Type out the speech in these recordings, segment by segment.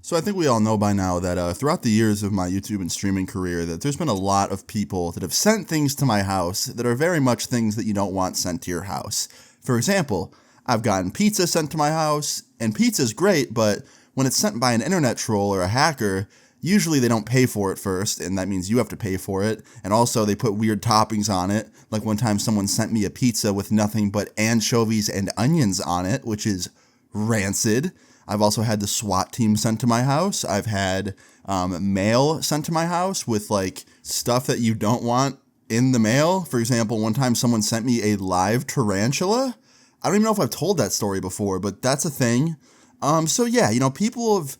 So I think we all know by now that throughout the years of my YouTube and streaming career that there's been a lot of people that have sent things to my house that are very much things that you don't want sent to your house. For example, I've gotten pizza sent to my house, and pizza's great, but when it's sent by an internet troll or a hacker, usually they don't pay for it first, and that means you have to pay for it, and also they put weird toppings on it. Like one time someone sent me a pizza with nothing but anchovies and onions on it, which is rancid. I've also had the SWAT team sent to my house. I've had mail sent to my house with like stuff that you don't want in the mail. For example, one time someone sent me a live tarantula. I don't even know if I've told that story before, but that's a thing. So yeah, people have,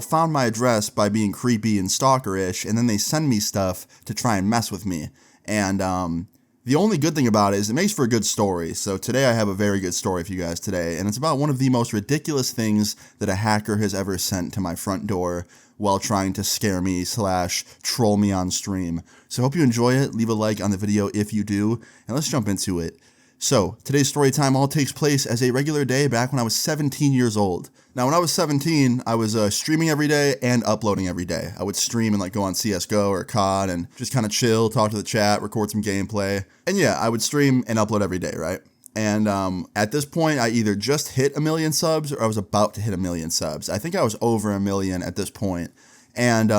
found my address by being creepy and stalkerish, and then they send me stuff to try and mess with me. And the only good thing about it is it makes for a good story. So today I have a very good story for you guys today, and it's about one of the most ridiculous things that a hacker has ever sent to my front door while trying to scare me / troll me on stream. So I hope you enjoy it. Leave a like on the video if you do, and let's jump into it. So, today's story time all takes place as a regular day back when I was 17 years old. Now, when I was 17, I was streaming every day and uploading every day. I would stream and go on CSGO or COD and just kind of chill, talk to the chat, record some gameplay. And yeah, I would stream and upload every day, right? And at this point, I either just hit 1 million subs or I was about to hit 1 million subs. I think I was over 1 million at this point. And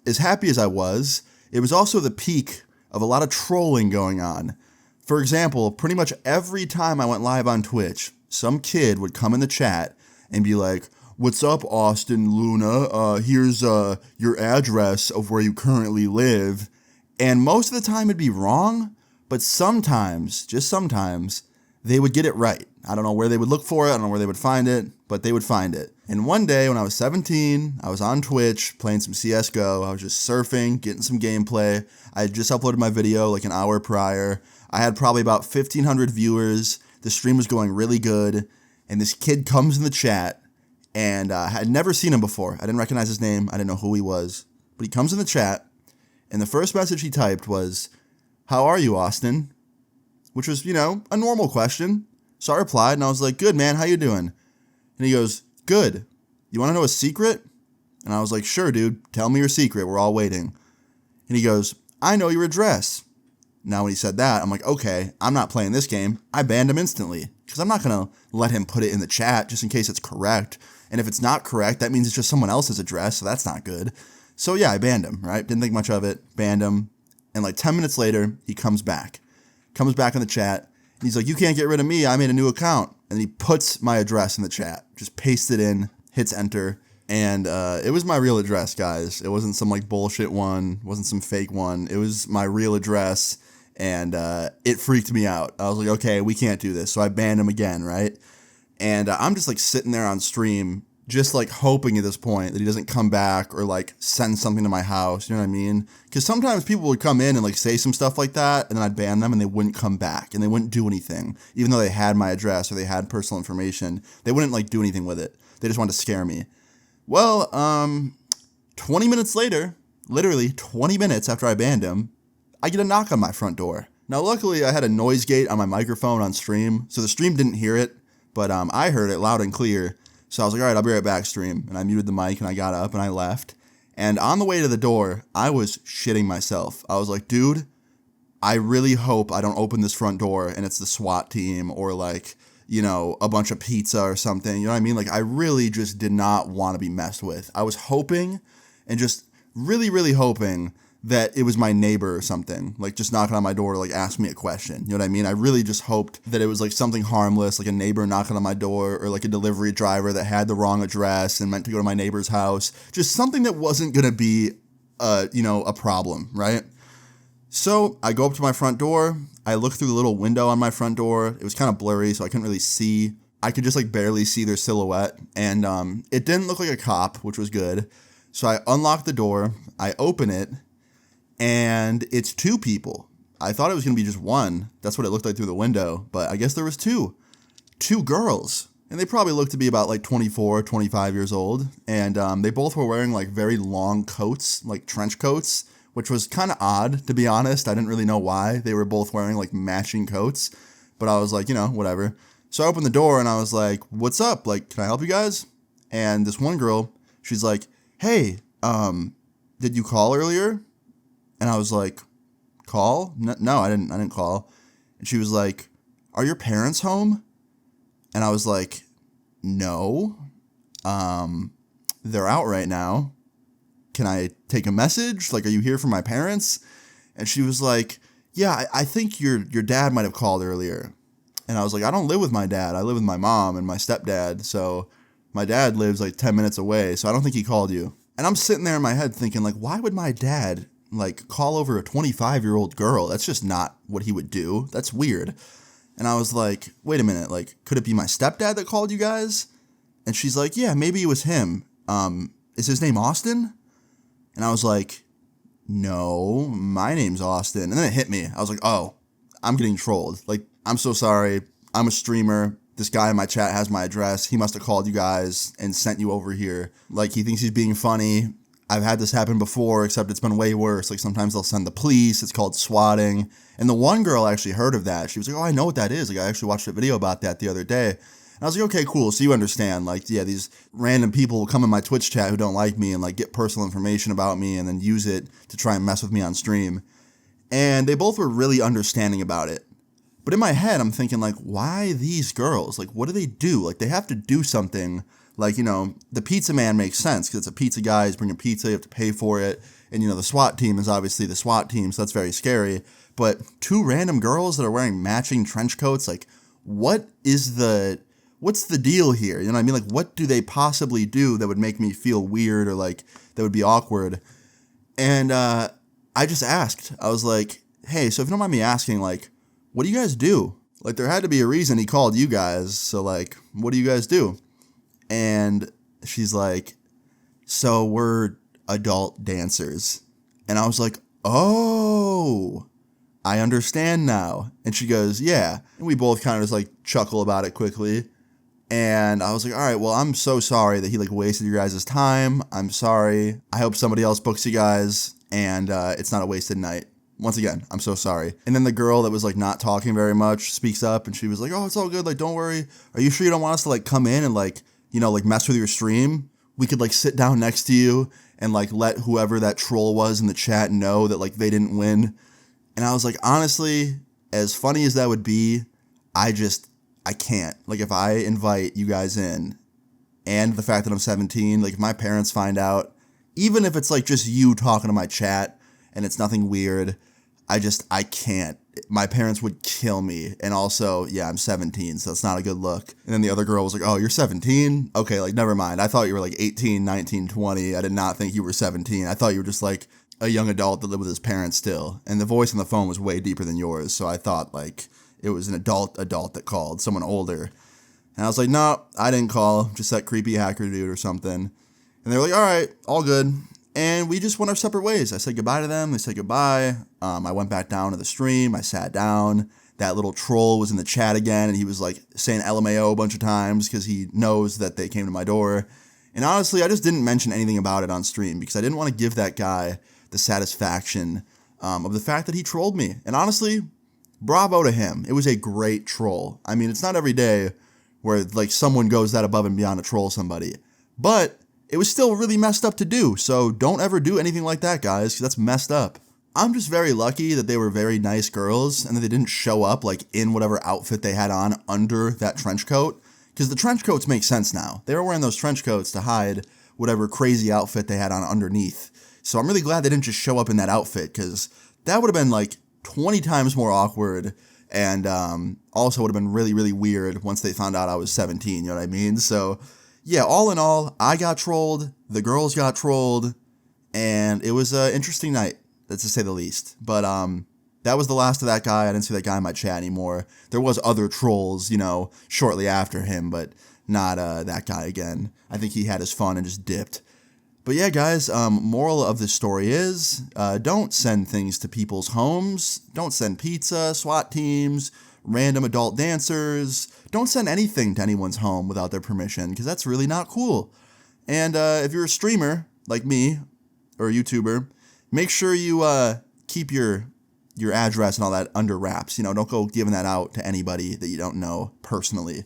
as happy as I was, it was also the peak of a lot of trolling going on. For example, pretty much every time I went live on Twitch, some kid would come in the chat and be like, "What's up, Austin Luna? Here's your address of where you currently live." And most of the time it'd be wrong, but sometimes, just sometimes, they would get it right. I don't know where they would look for it, I don't know where they would find it, but they would find it. And one day when I was 17, I was on Twitch playing some CSGO. I was just surfing, getting some gameplay. I had just uploaded my video like an hour prior. I had probably about 1,500 viewers. The stream was going really good. And this kid comes in the chat, and I had never seen him before. I didn't recognize his name. I didn't know who he was. But he comes in the chat, and the first message he typed was, "How are you, Austin?" Which was, a normal question. So I replied, and I was like, "Good, man. How you doing?" And he goes, "Good. You want to know a secret?" And I was like, "Sure, dude. Tell me your secret. We're all waiting." And he goes, "I know your address." Now, when he said that, I'm like, okay, I'm not playing this game. I banned him instantly because I'm not going to let him put it in the chat just in case it's correct. And if it's not correct, that means it's just someone else's address, so that's not good. So yeah, I banned him, right? Didn't think much of it, banned him. And 10 minutes later, he comes back in the chat. And he's like, "You can't get rid of me. I made a new account." And he puts my address in the chat, just pastes it in, hits enter. And it was my real address, guys. It wasn't some bullshit one, wasn't some fake one. It was my real address. And it freaked me out. I was like, okay, we can't do this. So I banned him again, right? And I'm just sitting there on stream, just hoping at this point that he doesn't come back or send something to my house. You know what I mean? Because sometimes people would come in and say some stuff like that, and then I'd ban them and they wouldn't come back and they wouldn't do anything. Even though they had my address or they had personal information, they wouldn't do anything with it. They just wanted to scare me. Well, 20 minutes later, literally 20 minutes after I banned him, I get a knock on my front door. Now, luckily, I had a noise gate on my microphone on stream, so the stream didn't hear it, but I heard it loud and clear. So I was like, all right, I'll be right back, stream. And I muted the mic, and I got up, and I left. And on the way to the door, I was shitting myself. I was like, dude, I really hope I don't open this front door, and it's the SWAT team, or a bunch of pizza or something. You know what I mean? I really just did not want to be messed with. I was hoping, and just really, really hoping that it was my neighbor or something, just knocking on my door to ask me a question. You know what I mean? I really just hoped that it was something harmless, a neighbor knocking on my door, or a delivery driver that had the wrong address and meant to go to my neighbor's house. Just something that wasn't going to be, a problem, right? So I go up to my front door. I look through the little window on my front door. It was kind of blurry, so I couldn't really see. I could just barely see their silhouette. And it didn't look like a cop, which was good. So I unlock the door. I open it. And it's two people. I thought it was going to be just one. That's what it looked like through the window. But I guess there was two. Two girls. And they probably looked to be about 24, 25 years old. And they both were wearing very long coats, trench coats, which was kind of odd, to be honest. I didn't really know why they were both wearing matching coats. But I was whatever. So I opened the door and I was like, "What's up? Can I help you guys?" And this one girl, she's like, hey, did you call earlier? And I was like, call? No, I didn't call. And she was like, are your parents home? And I was like, no, they're out right now. Can I take a message? Like, are you here for my parents? And she was like, yeah, I think your dad might have called earlier. And I was like, I don't live with my dad. I live with my mom and my stepdad. So my dad lives like 10 minutes away. So I don't think he called you. And I'm sitting there in my head thinking, like, why would my dad like call over a 25-year-old girl? That's just not what he would do. That's weird. And I was like, wait a minute, like, could it be my stepdad that called you guys? And she's like, yeah, maybe it was him. Is his name Austin? And I was like, no, my name's Austin. And then it hit me. I was like, oh, I'm getting trolled. Like, I'm so sorry. I'm a streamer. This guy in my chat has my address. He must have called you guys and sent you over here. Like, he thinks he's being funny. I've had this happen before, except it's been way worse. Like, sometimes they'll send the police. It's called swatting. And the one girl actually heard of that. She was like, oh, I know what that is. Like, I actually watched a video about that the other day. And I was like, okay, cool. So you understand. Like, yeah, these random people will come in my Twitch chat who don't like me and, like, get personal information about me and then use it to try and mess with me on stream. And they both were really understanding about it. But in my head, I'm thinking, like, why these girls? Like, what do they do? Like, they have to do something. Like, you know, the pizza man makes sense because it's a pizza guy. He's bringing pizza. You have to pay for it. And, you know, the SWAT team is obviously the SWAT team, so that's very scary. But two random girls that are wearing matching trench coats, like, what's the deal here? You know what I mean? Like, what do they possibly do that would make me feel weird or, like, that would be awkward? And I just asked. I was like, hey, so if you don't mind me asking, like, what do you guys do? Like, there had to be a reason he called you guys. So, like, what do you guys do? And she's like, so we're adult dancers. And I was like, oh, I understand now. And she goes, yeah. And we both kind of just like chuckle about it quickly. And I was like, all right, well, I'm so sorry that he like wasted your guys' time. I'm sorry. I hope somebody else books you guys and it's not a wasted night. Once again, I'm so sorry. And then the girl that was like not talking very much speaks up and she was like, oh, it's all good. Like, don't worry. Are you sure you don't want us to like come in and like, you know, like mess with your stream? We could like sit down next to you and like let whoever that troll was in the chat know that like they didn't win. And I was like, honestly, as funny as that would be, I can't. Like, if I invite you guys in and the fact that I'm 17, like if my parents find out, even if it's like just you talking to my chat and it's nothing weird, I can't. My parents would kill me. And also, yeah, I'm 17, so it's not a good look. And then the other girl was like, oh, you're 17? Okay, like, never mind. I thought you were like 18, 19, 20. I did not think you were 17. I thought you were just like a young adult that lived with his parents still. And the voice on the phone was way deeper than yours, so I thought like it was an adult that called, someone older. And I was like, no, I didn't call, just that creepy hacker dude or something. And they were like, all right, all good. And we just went our separate ways. I said goodbye to them. They said goodbye. I went back down to the stream. I sat down. That little troll was in the chat again, and he was like saying LMAO a bunch of times because he knows that they came to my door. And honestly, I just didn't mention anything about it on stream because I didn't want to give that guy the satisfaction of the fact that he trolled me. And honestly, bravo to him. It was a great troll. I mean, it's not every day where like someone goes that above and beyond to troll somebody. But it was still really messed up to do, so don't ever do anything like that, guys, because that's messed up. I'm just very lucky that they were very nice girls and that they didn't show up like in whatever outfit they had on under that trench coat, because the trench coats make sense now. They were wearing those trench coats to hide whatever crazy outfit they had on underneath. So I'm really glad they didn't just show up in that outfit, because that would have been like 20 times more awkward and also would have been really, really weird once they found out I was 17, you know what I mean? So yeah, all in all, I got trolled, the girls got trolled, and it was an interesting night, to say the least. But that was the last of that guy. I didn't see that guy in my chat anymore. There was other trolls, you know, shortly after him, but not that guy again. I think he had his fun and just dipped. But yeah, guys, moral of this story is don't send things to people's homes. Don't send pizza, SWAT teams, random adult dancers. Don't send anything to anyone's home without their permission, because that's really not cool. And if you're a streamer like me or a YouTuber, make sure you keep your address and all that under wraps. You know, don't go giving that out to anybody that you don't know personally.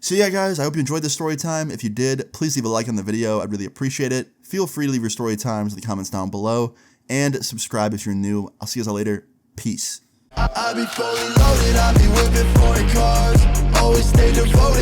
So yeah, guys, I hope you enjoyed this story time. If you did, please leave a like on the video. I'd really appreciate it. Feel free to leave your story times in the comments down below, and subscribe if you're new. I'll see you guys all later. Peace. I be fully loaded, I be whipping foreign cars. Always stay devoted.